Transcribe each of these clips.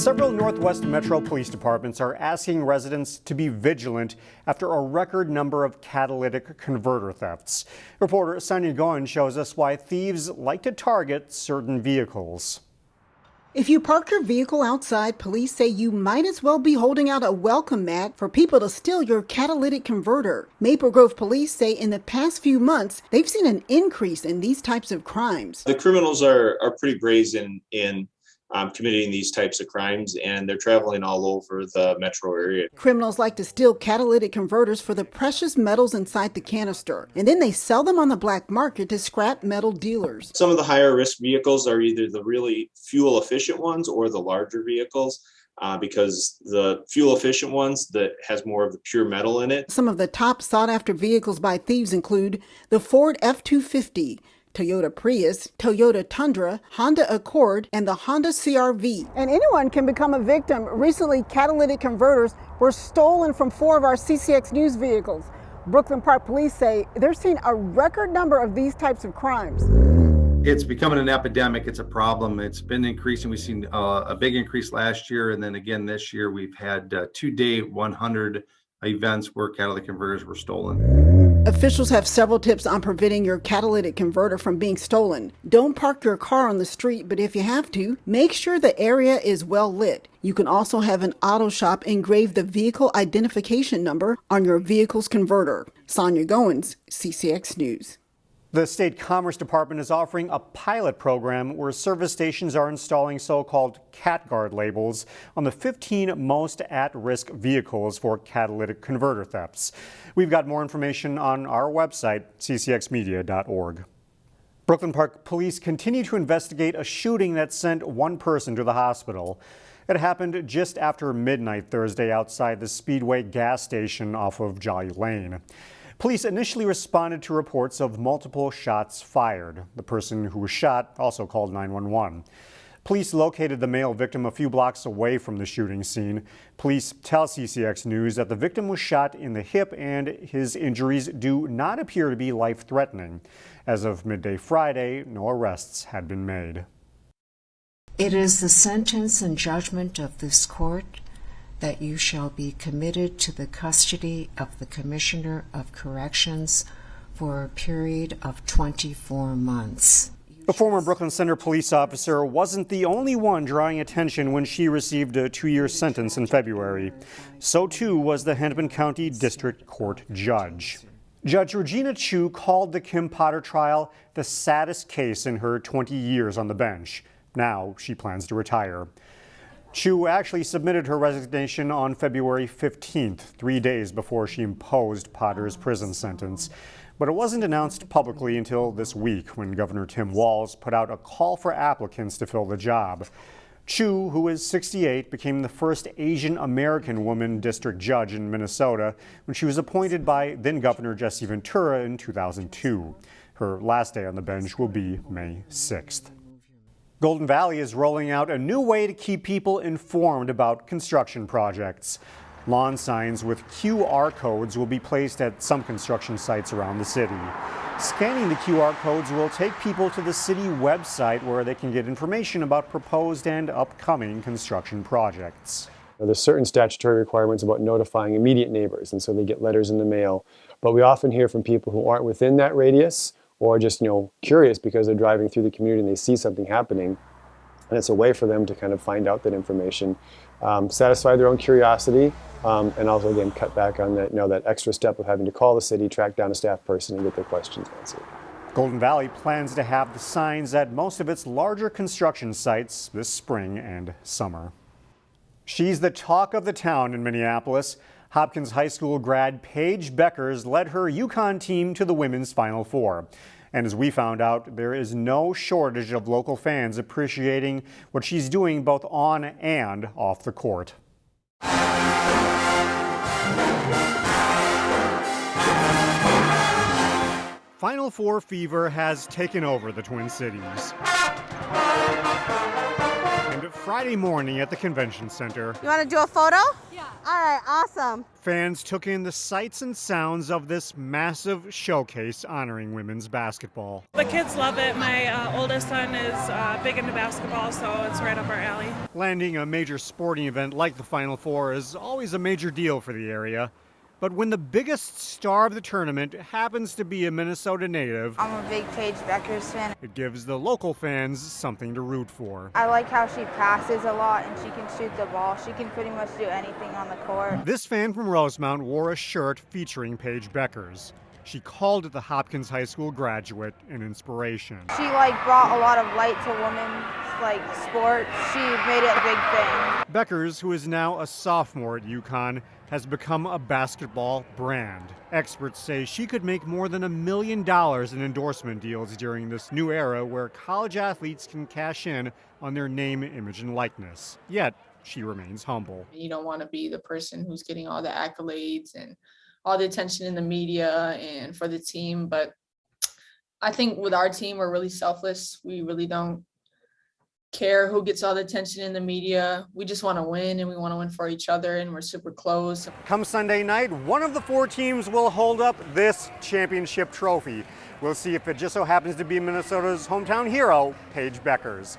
Several Northwest Metro police departments are asking residents to be vigilant after a record number of catalytic converter thefts. Reporter Sonia Goen shows us why thieves like to target certain vehicles. If you park your vehicle outside, police say you might as well be holding out a welcome mat for people to steal your catalytic converter. Maple Grove police say in the past few months, they've seen an increase in these types of crimes. The criminals are pretty brazen in committing these types of crimes, and they're traveling all over the metro area. Criminals like to steal catalytic converters for the precious metals inside the canister, and then they sell them on the black market to scrap metal dealers. Some of the higher risk vehicles are either the really fuel efficient ones or the larger vehicles, because the fuel efficient ones that has more of the pure metal in it. Some of the top sought after vehicles by thieves include the Ford F-250, Toyota Prius, Toyota Tundra, Honda Accord, and the Honda CR-V. And anyone can become a victim. Recently, catalytic converters were stolen from 4 of our Ccx News vehicles. Brooklyn Park Police say they're seeing a record number of these types of crimes. It's becoming an epidemic. It's a problem. It's been increasing. We've seen a big increase last year, and then again this year we've had 100 events where catalytic converters were stolen. Officials have several tips on preventing your catalytic converter from being stolen. Don't park your car on the street, but if you have to, make sure the area is well lit. You can also have an auto shop engrave the vehicle identification number on your vehicle's converter. Sonia Goins, CCX News. The State Commerce Department is offering a pilot program where service stations are installing so-called CatGuard labels on the 15 most at-risk vehicles for catalytic converter thefts. We've got more information on our website, ccxmedia.org. Brooklyn Park Police continue to investigate a shooting that sent one person to the hospital. It happened just after midnight Thursday outside the Speedway gas station off of Jolly Lane. Police initially responded to reports of multiple shots fired. The person who was shot also called 911. Police located the male victim a few blocks away from the shooting scene. Police tell CCX News that the victim was shot in the hip and his injuries do not appear to be life-threatening. As of midday Friday, no arrests had been made. It is the sentence and judgment of this court that you shall be committed to the custody of the Commissioner of Corrections for a period of 24 months. The former Brooklyn Center police officer wasn't the only one drawing attention when she received a 2-year sentence in February. So too was the Hennepin County District Court judge. Judge Regina Chu called the Kim Potter trial the saddest case in her 20 years on the bench. Now she plans to retire. Chu actually submitted her resignation on February 15th, 3 days before she imposed Potter's prison sentence. But it wasn't announced publicly until this week when Governor Tim Walz put out a call for applicants to fill the job. Chu, who is 68, became the first Asian American woman district judge in Minnesota when she was appointed by then-Governor Jesse Ventura in 2002. Her last day on the bench will be May 6th. Golden Valley is rolling out a new way to keep people informed about construction projects. Lawn signs with QR codes will be placed at some construction sites around the city. Scanning the QR codes will take people to the city website where they can get information about proposed and upcoming construction projects. There's certain statutory requirements about notifying immediate neighbors, and so they get letters in the mail. But we often hear from people who aren't within that radius or just, curious because they're driving through the community and they see something happening. And it's a way for them to kind of find out that information, satisfy their own curiosity, and also, again, cut back on that, that extra step of having to call the city, track down a staff person, and get their questions answered. Golden Valley plans to have the signs at most of its larger construction sites this spring and summer. She's the talk of the town in Minneapolis. Hopkins High School grad Paige Bueckers led her UConn team to the women's Final Four. And as we found out, there is no shortage of local fans appreciating what she's doing both on and off the court. Final Four fever has taken over the Twin Cities. And Friday morning at the convention center. You want to do a photo? Yeah. All right, awesome. Fans took in the sights and sounds of this massive showcase honoring women's basketball. The kids love it. My oldest son is big into basketball, so it's right up our alley. Landing a major sporting event like the Final Four is always a major deal for the area. But when the biggest star of the tournament happens to be a Minnesota native, I'm a big Paige Bueckers fan. It gives the local fans something to root for. I like how she passes a lot and she can shoot the ball. She can pretty much do anything on the court. This fan from Rosemount wore a shirt featuring Paige Bueckers. She called it the Hopkins High School graduate an inspiration. She brought a lot of light to women's sports. She made it a big thing. Bueckers, who is now a sophomore at UConn, has become a basketball brand. Experts say she could make more than $1 million in endorsement deals during this new era where college athletes can cash in on their name, image, and likeness. Yet, she remains humble. You don't want to be the person who's getting all the accolades and all the attention in the media and for the team. But I think with our team, we're really selfless. We really don't care who gets all the attention in the media. We just want to win, and we want to win for each other, and we're super close. Come Sunday night, one of the 4 teams will hold up this championship trophy. We'll see if it just so happens to be Minnesota's hometown hero, Paige Bueckers.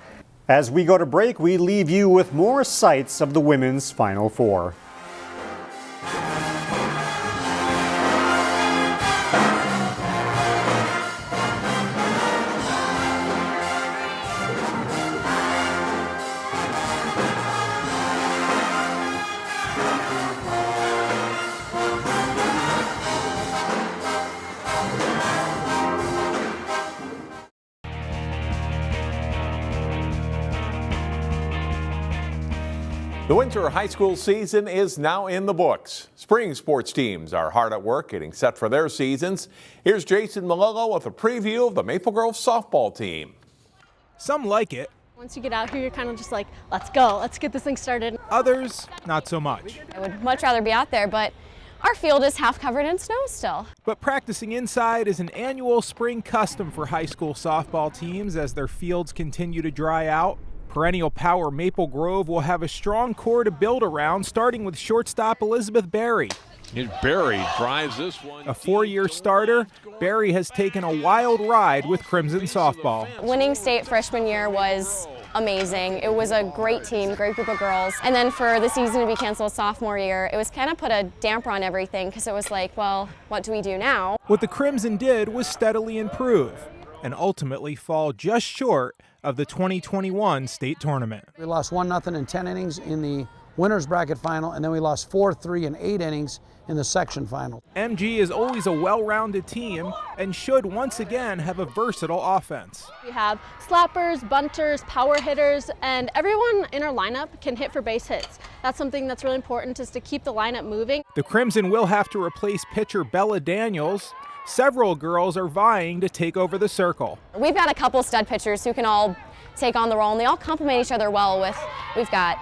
As we go to break, we leave you with more sights of the women's Final Four. The winter high school season is now in the books. Spring sports teams are hard at work getting set for their seasons. Here's Jason Malillo with a preview of the Maple Grove softball team. Some like it. Once you get out here, you're kind of just like, let's go, let's get this thing started. Others, not so much. I would much rather be out there, but our field is half covered in snow still. But practicing inside is an annual spring custom for high school softball teams as their fields continue to dry out. Perennial power Maple Grove will have a strong core to build around, starting with shortstop Elizabeth Berry. Berry drives this one. A 4-year starter, Berry has taken a wild ride with Crimson softball. Winning state freshman year was amazing. It was a great team, great group of girls. And then for the season to be canceled sophomore year, it was kind of put a damper on everything because it was like, well, what do we do now? What the Crimson did was steadily improve and ultimately fall just short of the 2021 state tournament. We lost 1-0 in 10 innings in the winner's bracket final, and then we lost 4-3 in 8 innings in the section final. MG is always a well-rounded team and should once again have a versatile offense. We have slappers, bunters, power hitters, and everyone in our lineup can hit for base hits. That's something that's really important, is to keep the lineup moving. The Crimson will have to replace pitcher Bella Daniels. Several girls are vying to take over the circle. We've got a couple stud pitchers who can all take on the role, and they all complement each other well. We've got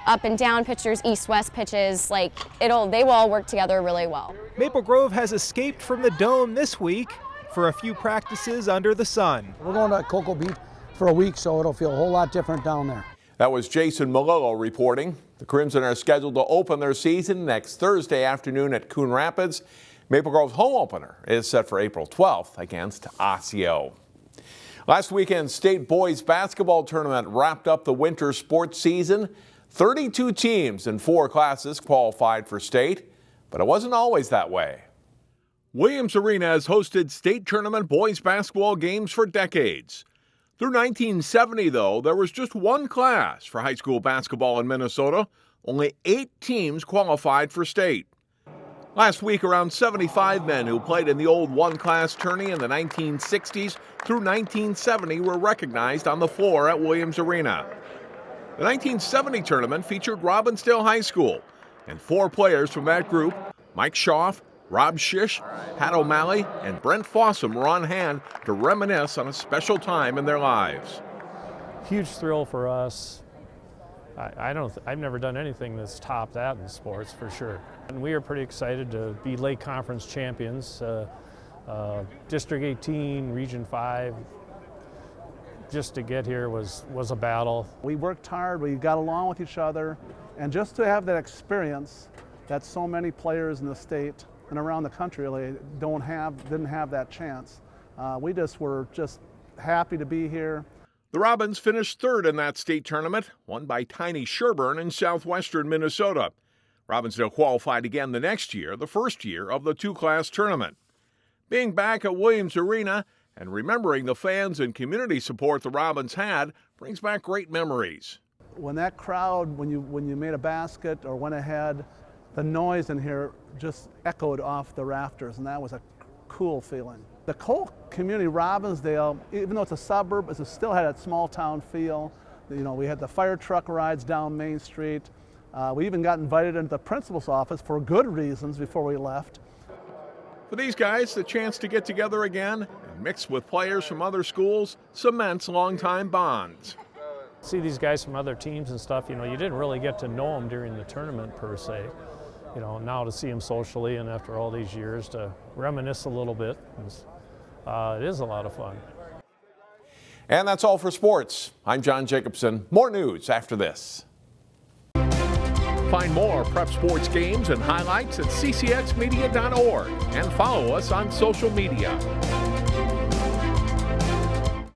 up and down pitchers, east-west pitches, they will all work together really well. Maple Grove has escaped from the dome this week for a few practices under the sun. We're going to Cocoa Beach for a week, so it'll feel a whole lot different down there. That was Jason Malillo reporting. The Crimson are scheduled to open their season next Thursday afternoon at Coon Rapids. Maple Grove's home opener is set for April 12th against Osseo. Last weekend's state boys basketball tournament wrapped up the winter sports season. 32 teams in 4 classes qualified for state, but it wasn't always that way. Williams Arena has hosted state tournament boys basketball games for decades. Through 1970, though, there was just one class for high school basketball in Minnesota. Only 8 teams qualified for state. Last week, around 75 men who played in the old one-class tourney in the 1960s through 1970 were recognized on the floor at Williams Arena. The 1970 tournament featured Robbinsdale High School, and 4 players from that group, Mike Schaaf, Rob Shish, Pat O'Malley, and Brent Fossum, were on hand to reminisce on a special time in their lives. Huge thrill for us. I've never done anything that's topped that in sports, for sure. And we are pretty excited to be Lake Conference champions, District 18, Region 5. just to get here was a battle. We worked hard, we got along with each other, and just to have that experience that so many players in the state and around the country really didn't have that chance. We just were happy to be here. The Robins finished third in that state tournament, won by tiny Sherburne in southwestern Minnesota. Robbinsdale qualified again the next year, the first year of the two-class tournament. Being back at Williams Arena and remembering the fans and community support the Robins had brings back great memories. When that crowd, when you made a basket or went ahead, the noise in here just echoed off the rafters, and that was a cool feeling. The whole community, Robbinsdale, even though it's a suburb, it still had that small town feel. You know, we had the fire truck rides down Main Street. We even got invited into the principal's office for good reasons before we left. For these guys, the chance to get together again and mix with players from other schools cements longtime bonds. See these guys from other teams and stuff, you know, you didn't really get to know them during the tournament per se. You know, now to see them socially and after all these years to reminisce a little bit, it is a lot of fun. And that's all for sports. I'm John Jacobson. More news after this. Find more prep sports games and highlights at ccxmedia.org and follow us on social media.